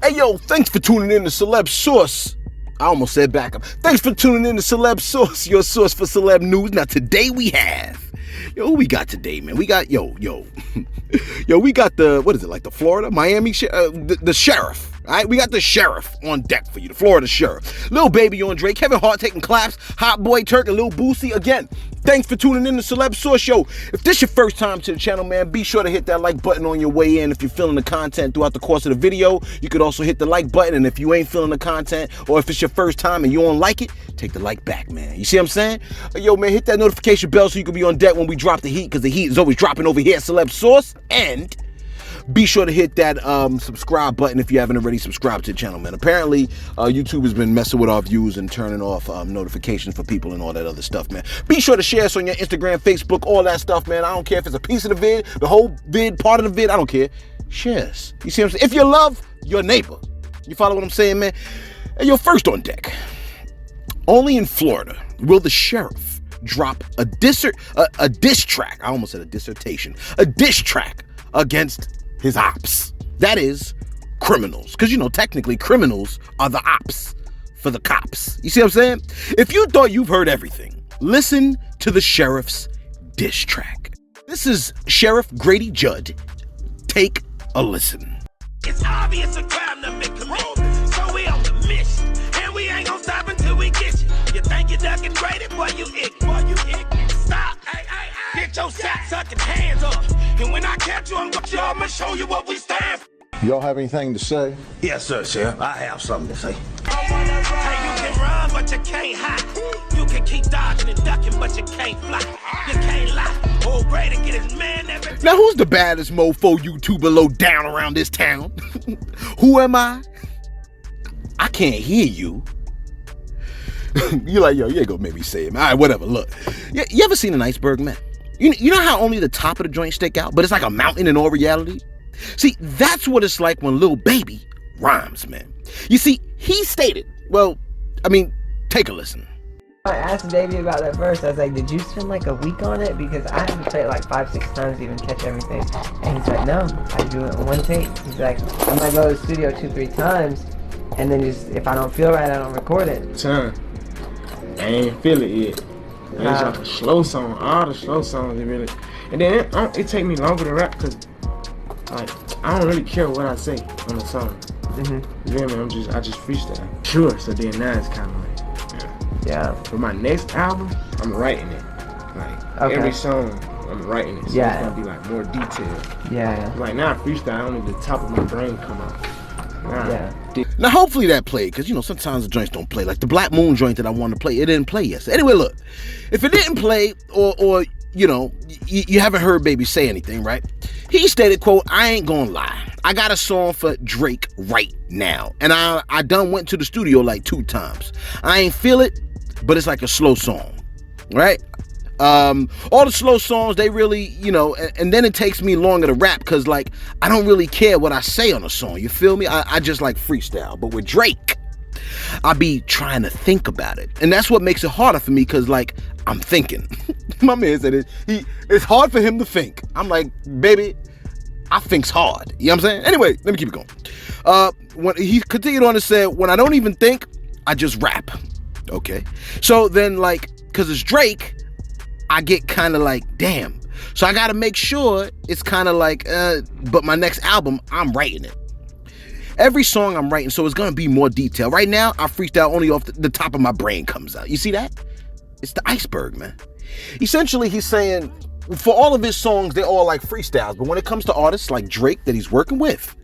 Hey, yo, thanks for tuning in to Celebs Source. I almost said backup. Thanks for tuning in to Celebs Source, your source for celeb news. Now, today we have... Yo, who we got today, man? We got, yo, we got the, what is it, like the Florida, Miami, the sheriff. All right, we got the sheriff on deck for you, the Florida sheriff. Lil Baby on Drake, Kevin Hart taking claps, Hot Boy Turk and Lil Boosie. Again, thanks for tuning in to Celebs Source Show. If this your first time to the channel, man, be sure to hit that like button on your way in. If you're feeling the content throughout the course of the video, you could also hit the like button. And if you ain't feeling the content, or if it's your first time and you don't like it, take the like back, man. You see what I'm saying? Yo, man, hit that notification bell so you can be on deck when we drop the heat, because the heat is always dropping over here at Celebs Source. And be sure to hit that subscribe button if you haven't already subscribed to the channel, man. Apparently, YouTube has been messing with our views and turning off notifications for people and all that other stuff, man. Be sure to share us on your Instagram, Facebook, all that stuff, man. I don't care if it's a piece of the vid, the whole vid, part of the vid. I don't care. Share us. You see what I'm saying? If you love your neighbor. You follow what I'm saying, man? Hey, yo, first on deck. Only in Florida will the sheriff drop a diss track. I almost said a dissertation. A diss track against his ops. That is criminals. Because, you know, technically criminals are the ops for the cops. You see what I'm saying? If you thought you've heard everything, listen to the sheriff's diss track. This is Sheriff Grady Judd. Take a listen. It's obvious a crime to make committed, so we on the mission. And we ain't gonna stop until we get you. You think you're ducking Grady? Boy, you ick. Stop. Hey. Get your shot-sucking hands up. And when I catch you, I'ma show you what we stand for. Y'all have anything to say? Yes, sir, Sheriff. I have something to say. Hey, you can run, but you can't hide. You can keep dodging and ducking, but you can't fly. You can't lie. Old Grady get his man every time. Now, who's the baddest mofo YouTuber low down around this town? Who am I? I can't hear you. You're like, yo, you ain't gonna make me say it, man. All right, whatever, look. You ever seen an iceberg, man? You know how only the top of the joint stick out, but it's like a mountain in all reality? See, that's what it's like when Lil Baby rhymes, man. You see, he stated, well, I mean, take a listen. I asked Davey about that verse. I was like, did you spend like a week on it? Because I had to play it like 5-6 times to even catch everything. And he's like, no, I do it in one take. He's like, I might go to the studio 2-3 times, and then just, if I don't feel right, I don't record it. Son, I ain't feel it yet. I just like a slow song, all the slow songs, really. And then it take me longer to rap because, like, I don't really care what I say on the song. Mm-hmm. You feel me? I just freestyle. Sure. So then now it's kind of like, yeah. For my next album, I'm writing it. Like every song, I'm writing it. So it's gonna be like more detailed. Yeah. Like now I freestyle, only the top of my brain come out. Now, hopefully that played, because, you know, sometimes the joints don't play. Like the Black Moon joint that I wanted to play, it didn't play yesterday. Anyway, look, if it didn't play, or you know, you haven't heard Baby say anything, right? He stated, quote, I ain't gonna lie. I got a song for Drake right now. And I done went to the studio like 2 times. I ain't feel it, but it's like a slow song, right? All the slow songs, they really, you know, and then it takes me longer to rap because, like, I don't really care what I say on a song, you feel me? I just like freestyle. But with Drake, I be trying to think about it, and that's what makes it harder for me because, like, I'm thinking. My man said it's hard for him to think. I'm like, baby, I think's hard. You know what I'm saying? Anyway, let me keep it going. When he continued on to say, when I don't even think, I just rap. Okay, so then, like, because it's Drake, I get kind of like, damn. So I got to make sure it's kind of like, but my next album, I'm writing it. Every song I'm writing, so it's going to be more detailed. Right now, I freestyle only off the top of my brain comes out. You see that? It's the iceberg, man. Essentially, he's saying, for all of his songs, they're all like freestyles. But when it comes to artists like Drake that he's working with,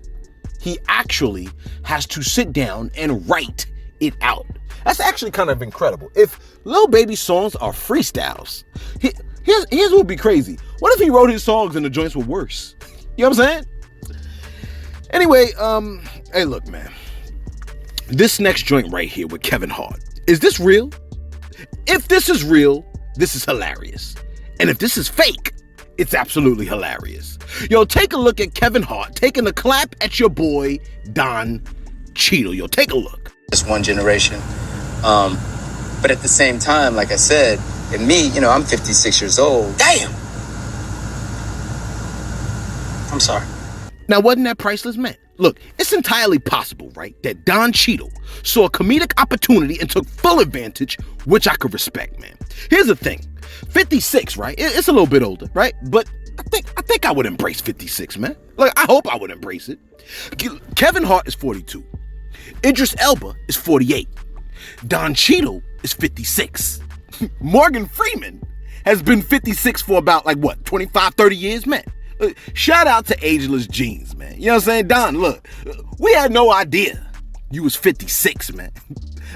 he actually has to sit down and write it out. That's actually kind of incredible. If Lil Baby's songs are freestyles, here's what would be crazy. What if he wrote his songs and the joints were worse? You know what I'm saying? Anyway, hey, look, man. This next joint right here with Kevin Hart, is this real? If this is real, this is hilarious. And if this is fake, it's absolutely hilarious. Yo, take a look at Kevin Hart taking a clap at your boy, Don Cheadle. Yo, take a look. Just one generation. But at the same time, like I said, and me, you know, I'm 56 years old. Damn! I'm sorry. Now, wasn't that priceless, man? Look, it's entirely possible, right, that Don Cheadle saw a comedic opportunity and took full advantage, which I could respect, man. Here's the thing. 56, right? It's a little bit older, right? But I think I would embrace 56, man. Like, I hope I would embrace it. Kevin Hart is 42. Idris Elba is 48. Don Cheadle is 56. Morgan Freeman has been 56 for about, 25, 30 years, man. Shout out to Ageless Jeans, man. You know what I'm saying? Don, look, we had no idea you was 56, man.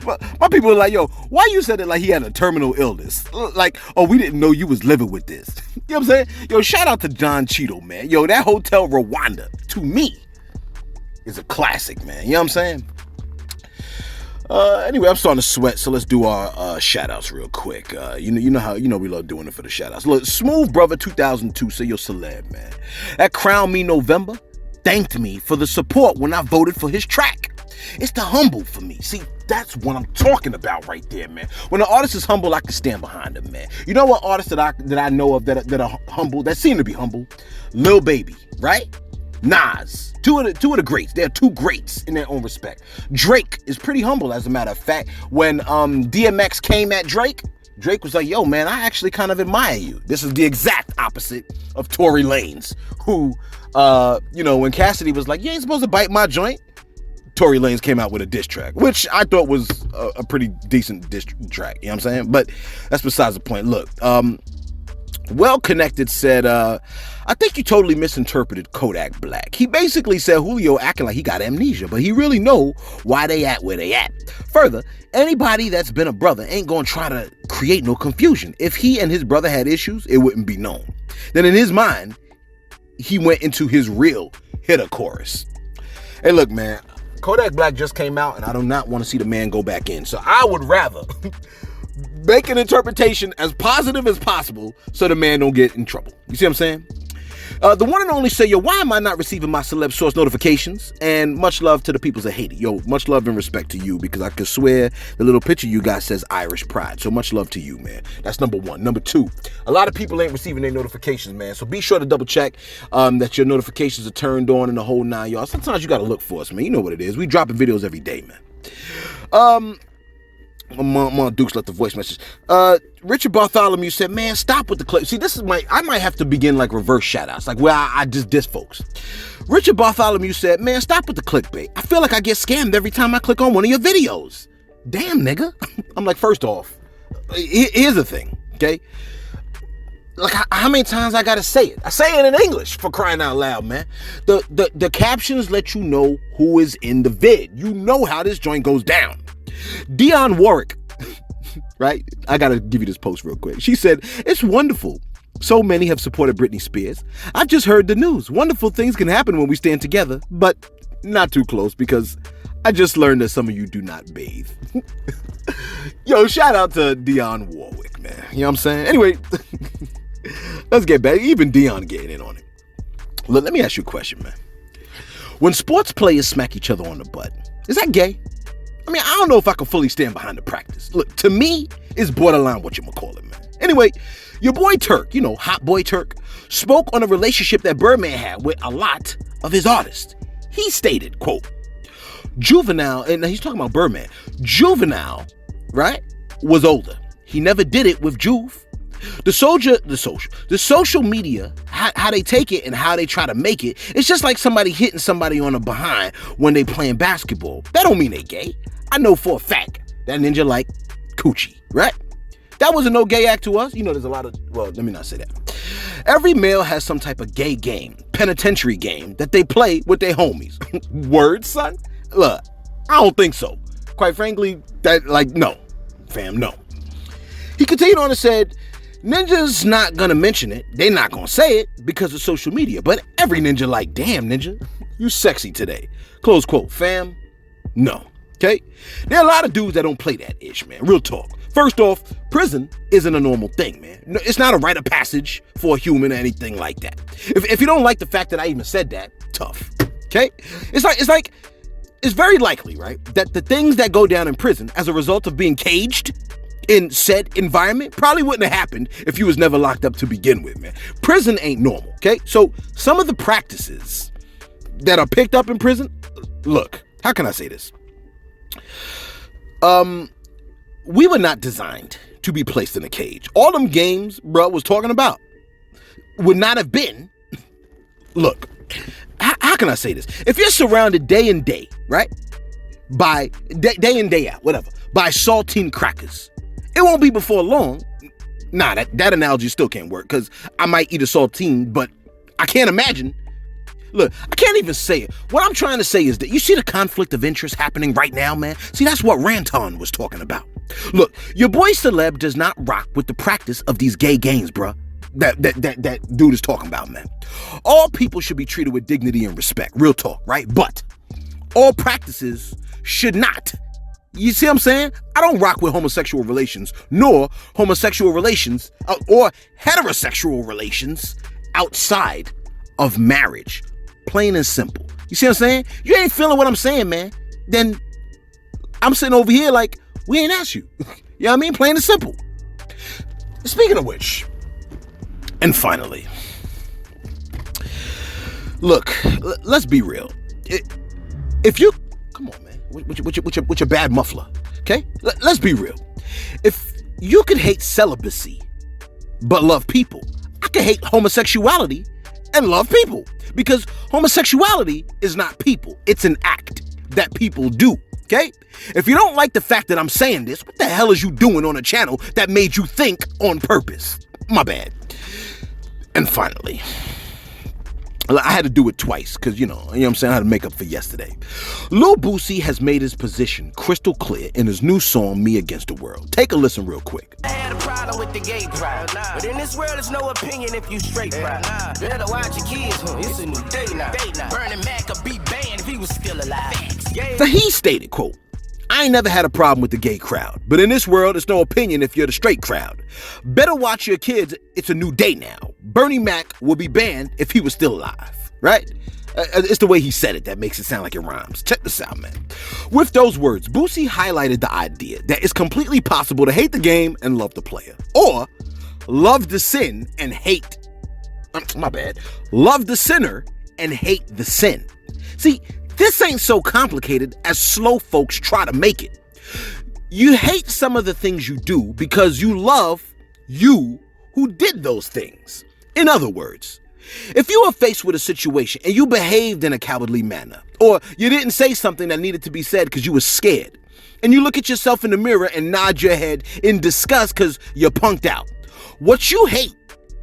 My people were like, yo, why you said it like he had a terminal illness? Like, oh, we didn't know you was living with this. You know what I'm saying? Yo, shout out to Don Cheadle, man. Yo, that Hotel Rwanda, to me, is a classic, man. You know what I'm saying? Anyway, I'm starting to sweat, so let's do our shout-outs real quick. You know we love doing it for the shout-outs. Look, Smooth Brother 2002, say you're celeb, man. That Crown Me November thanked me for the support when I voted for his track. It's the humble for me. See, that's what I'm talking about right there, man. When an artist is humble, I can stand behind him, man. You know what artists that I know of that are humble, that seem to be humble? Lil Baby, right? Nas, two of the greats. They're two greats in their own respect. Drake is pretty humble, as a matter of fact. When DMX came at Drake was like, yo, man, I actually kind of admire you. This is the exact opposite of Tory Lanez, who, when Cassidy was like, you ain't supposed to bite my joint, Tory Lanez came out with a diss track, which I thought was a pretty decent diss track, you know what I'm saying? But that's besides the point. Look, Well Connected said, I think you totally misinterpreted Kodak Black. He basically said Julio acting like he got amnesia, but he really know why they at where they at. Further, anybody that's been a brother ain't gonna try to create no confusion. If he and his brother had issues, it wouldn't be known. Then in his mind, he went into his real hitter chorus. Hey, look, man, Kodak Black just came out, and I do not want to see the man go back in. So I would rather make an interpretation as positive as possible so the man don't get in trouble. You see what I'm saying? The one and only say, yo, why am I not receiving my Celebs Source notifications? And much love to the peoples that hate it. Yo, much love and respect to you, because I could swear the little picture you got says Irish pride. So much love to you, man. That's number one. Number two, a lot of people ain't receiving their notifications, man. So be sure to double check that your notifications are turned on in the whole 9 yards. Sometimes you got to look for us, man. You know what it is. We dropping videos every day, man. Dukes left the voice message. Richard Bartholomew said, man, stop with the clip. See, I might have to begin like reverse shout-outs, like where I just diss folks. Richard Bartholomew said, man, stop with the clickbait. I feel like I get scammed every time I click on one of your videos. Damn, nigga. I'm like, first off, here's the thing, okay? Like, how many times I gotta say it? I say it in English, for crying out loud, man. The captions let you know who is in the vid. You know how this joint goes down. Dionne Warwick, right? I gotta give you this post real quick. She said, it's wonderful. So many have supported Britney Spears. I've just heard the news. Wonderful things can happen when we stand together, but not too close, because I just learned that some of you do not bathe. Yo, shout out to Dionne Warwick, man. You know what I'm saying? Anyway, let's get back. Even Dionne getting in on it. Look, let me ask you a question, man. When sports players smack each other on the butt, is that gay? I mean, I don't know if I can fully stand behind the practice. Look, to me, it's borderline what you call it, man. Anyway, your boy Turk, Hot Boy Turk, spoke on a relationship that Birdman had with a lot of his artists. He stated, quote, Juvenile, and he's talking about Birdman, Juvenile, right, was older. He never did it with Juve. The social media, how they take it and how they try to make it, it's just like somebody hitting somebody on the behind when they playing basketball. That don't mean they gay. I know for a fact that ninja like coochie, right? That was a no gay act to us. There's a lot of, well, let me not say that. Every male has some type of gay game, penitentiary game that they play with their homies. Word, son? Look, I don't think so. Quite frankly, no. Fam, no. He continued on and said, ninja's not gonna mention it. They're not gonna say it because of social media. But every ninja like, damn, ninja, you sexy today. Close quote. Fam, no. Okay? There are a lot of dudes that don't play that ish, man. Real talk. First off, prison isn't a normal thing, man. It's not a rite of passage for a human or anything like that. If you don't like the fact that I even said that, tough. Okay? It's very likely, right, that the things that go down in prison as a result of being caged in said environment probably wouldn't have happened if you was never locked up to begin with, man. Prison ain't normal, okay? So some of the practices that are picked up in prison, look, how can I say this? We were not designed to be placed in a cage. All them games, bro, was talking about would not have been. Look, how can I say this? If you're surrounded day in day, right, by day in day out, whatever, by saltine crackers, it won't be before long. Nah, that analogy still can't work, because I might eat a saltine, but I can't imagine. Look, I can't even say it. What I'm trying to say is that you see the conflict of interest happening right now, man? See, that's what Ranton was talking about. Look, your boy Celeb does not rock with the practice of these gay games, bruh. That dude is talking about, man. All people should be treated with dignity and respect. Real talk, right? But all practices should not. You see what I'm saying? I don't rock with homosexual relations, nor homosexual relations or heterosexual relations outside of marriage. Plain and simple. You see what I'm saying? You ain't feeling what I'm saying, man. Then I'm sitting over here like we ain't asked you. You know what I mean? Plain and simple. Speaking of which, and finally, look, let's be real. If you, come on, man, with your bad muffler, okay? Let's be real. If you could hate celibacy but love people, I could hate homosexuality and love people, because homosexuality is not people. It's an act that people do, okay? If you don't like the fact that I'm saying this, what the hell is you doing on a channel that made you think on purpose? My bad. And finally, I had to do it twice because, you know what I'm saying, I had to make up for yesterday. Lil Boosie has made his position crystal clear in his new song, Me Against the World. Take a listen real quick. I had a problem with the gay pride, but in this world there's no opinion if you straight pride. Better watch your kids, it's a new day now. Burning Mac could be banned if he was still alive. So he stated, quote, I ain't never had a problem with the gay crowd, but in this world, it's no opinion if you're the straight crowd. Better watch your kids, it's a new day now. Bernie Mac will be banned if he was still alive, right? It's the way he said it that makes it sound like it rhymes. Check this out, man. With those words, Boosie highlighted the idea that it's completely possible to hate the game and love the player, or love the sin and hate, love the sinner and hate the sin. See, this ain't so complicated as slow folks try to make it. You hate some of the things you do because you love you who did those things. In other words, if you were faced with a situation and you behaved in a cowardly manner, or you didn't say something that needed to be said because you were scared, and you look at yourself in the mirror and nod your head in disgust because you're punked out, what you hate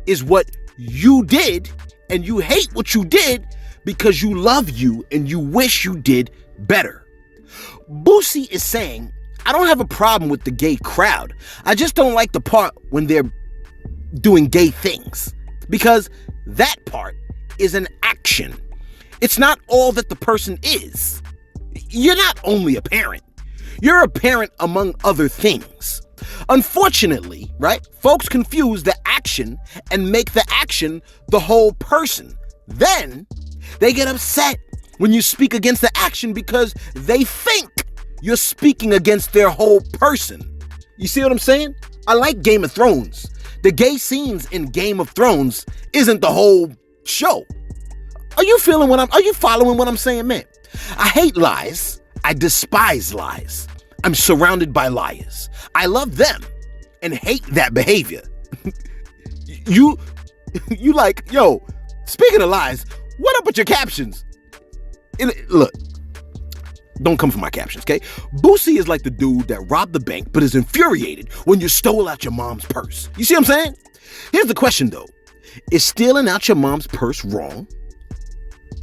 is what you did, and you hate what you did because you love you and you wish you did better. Boosie is saying, I don't have a problem with the gay crowd. I just don't like the part when they're doing gay things, because that part is an action. It's not all that the person is. You're not only a parent. You're a parent among other things. Unfortunately, right, folks confuse the action and make the action the whole person. Then they get upset when you speak against the action because they think you're speaking against their whole person. You see what I'm saying? I like Game of Thrones. The gay scenes in Game of Thrones isn't the whole show. Are you following what I'm saying, man? I hate lies. I despise lies. I'm surrounded by liars. I love them and hate that behavior. You like, yo, speaking of lies, what up with your captions? Look, don't come for my captions, okay? Boosie is like the dude that robbed the bank but is infuriated when you stole out your mom's purse. You see what I'm saying? Here's the question, though. Is stealing out your mom's purse wrong?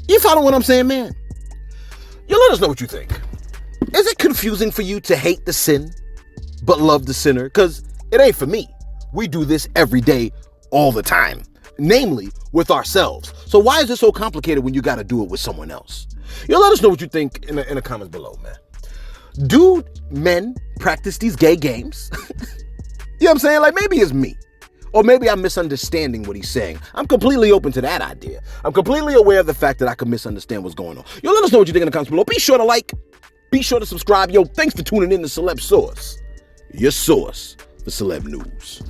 You follow what I'm saying, man? You let us know what you think. Is it confusing for you to hate the sin but love the sinner? Because it ain't for me. We do this every day, all the time. Namely, with ourselves. So why is it so complicated when you got to do it with someone else? You let us know what you think in the comments below, man. Do men practice these gay games? You know what I'm saying? Like, maybe it's me. Or maybe I'm misunderstanding what he's saying. I'm completely open to that idea. I'm completely aware of the fact that I could misunderstand what's going on. Yo, let us know what you think in the comments below. Be sure to like. Be sure to subscribe. Yo, thanks for tuning in to Celebs Source, your source for celeb news.